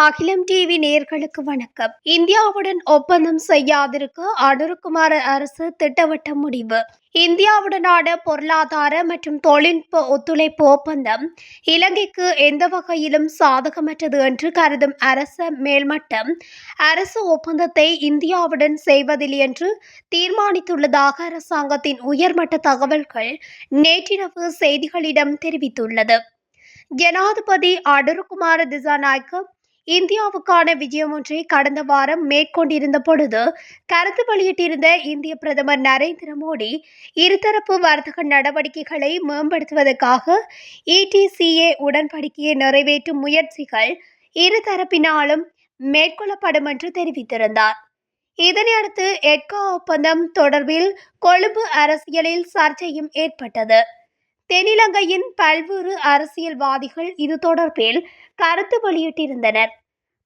அகிலம் டிவி நேயர்களுக்கு வணக்கம். இந்தியாவுடன் ஒப்பந்தம் செய்யாதிருக்க அனுரகுமார அரசு திட்டவட்ட முடிவு. இந்தியாவுடனான பொருளாதார மற்றும் தொழில்நுட்ப ஒத்துழைப்பு ஒப்பந்தம் இலங்கைக்கு எந்த வகையிலும் சாதகமற்றது என்று கருதும் மேல்மட்டம் அரசு ஒப்பந்தத்தை இந்தியாவுடன் செய்வதில்லை என்று தீர்மானித்துள்ளதாக அரசாங்கத்தின் உயர்மட்ட தகவல்கள் நேற்றிரவு செய்திகளிடம் தெரிவித்துள்ளது. ஜனாதிபதி அனுரகுமார திசாநாயக்க இந்தியாவுக்கான விஜயம் ஒன்றை கடந்த வாரம் மேற்கொண்டிருந்த பொழுது கருத்து வெளியிட்டிருந்த இந்திய பிரதமர் நரேந்திர மோடி இருதரப்பு வர்த்தக நடவடிக்கைகளை மேம்படுத்துவதற்காக ETCA உடன்படிக்கையை நிறைவேற்றும் முயற்சிகள் இருதரப்பினாலும் மேற்கொள்ளப்படும் என்று தெரிவித்திருந்தார். இதனையடுத்து எட்கா ஒப்பந்தம் தொடர்பில் கொழும்பு அரசியலில் சர்ச்சையும் ஏற்பட்டது. தென்னிலங்கையின் பல்வேறு அரசியல்வாதிகள் இது தொடர்பில் கருத்து வெளியிட்டிருந்தனர்.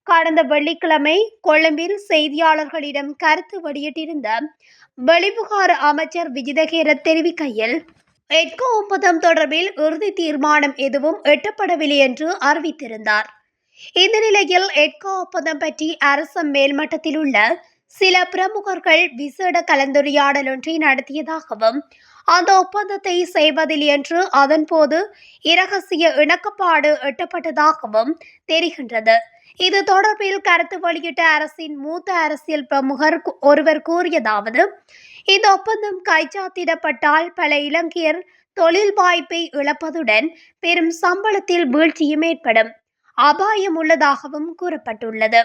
கடந்த வெள்ளிக்கிழமை கொழும்பில் செய்தியாளர்களிடம் கருத்து வெளியிட்டிருந்த வெளிவிவகார அமைச்சர் விஜிதஹேர தெரிவிக்கையில், எட்கா ஒப்பந்தம் தொடர்பில் இறுதி தீர்மானம் எதுவும் எட்டப்படவில்லை என்று அறிவித்திருந்தார். இந்த நிலையில் எட்கா ஒப்பந்தம் பற்றி அரச மேல்மட்டத்தில் உள்ள சில பிரமுகர்கள் விசேட கலந்துரையாடல் ஒன்றை நடத்தியதாகவும் அந்த ஒப்பந்தத்தை செய்வதில்லை என்று அதன்போது இரகசிய இணக்கப்பாடு எட்டப்பட்டதாகவும் தெரிகின்றது. இது தொடர்பில் கருத்து வெளியிட்ட அரசின் மூத்த அரசியல் பிரமுகர் ஒருவர் கூறியதாவது, இந்த ஒப்பந்தம் கைச்சாத்திடப்பட்டால் பல இலங்கையர் தொழில் வாய்ப்பை இழப்பதுடன் பெரும் சம்பளத்தில் வீழ்ச்சியும் ஏற்படும் அபாயம் உள்ளதாகவும் கூறப்பட்டுள்ளது.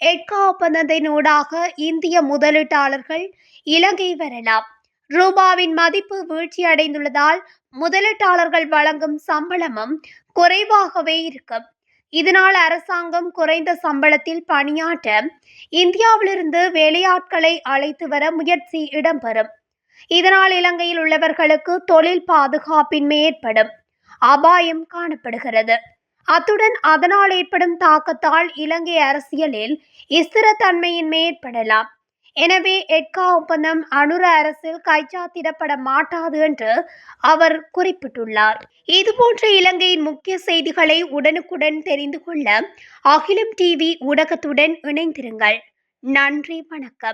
எட்கா ஒப்பந்தத்தின் ஊடாக இந்திய முதலீட்டாளர்கள் இலங்கை வரலாம். ரூபாவின் மதிப்பு வீழ்ச்சியடைந்துள்ளதால் முதலீட்டாளர்கள் வழங்கும் சம்பளமும் குறைவாகவே இருக்கும். இதனால் அரசாங்கம் குறைந்த சம்பளத்தில் பணியாற்ற இந்தியாவிலிருந்து வேலையாட்களை அழைத்து வர முயற்சி இடம்பெறும். இதனால் இலங்கையில் உள்ளவர்களுக்கு தொழில் பாதுகாப்பின்மை ஏற்படும் அபாயம் காணப்படுகிறது. அத்துடன் அதனால் ஏற்படும் தாக்கத்தால் இலங்கை அரசியலில் ஸ்திரத்தன்மையின்மை ஏற்படலாம். எனவே எட்கா ஒப்பந்தம் அனுர அரசில் கைச்சாத்திடப்பட மாட்டாது என்று அவர் குறிப்பிட்டுள்ளார். இதுபோன்ற இலங்கையின் முக்கிய செய்திகளை உடனுக்குடன் தெரிந்து கொள்ள அகிலம் டிவி ஊடகத்துடன் இணைந்திருங்கள். நன்றி, வணக்கம்.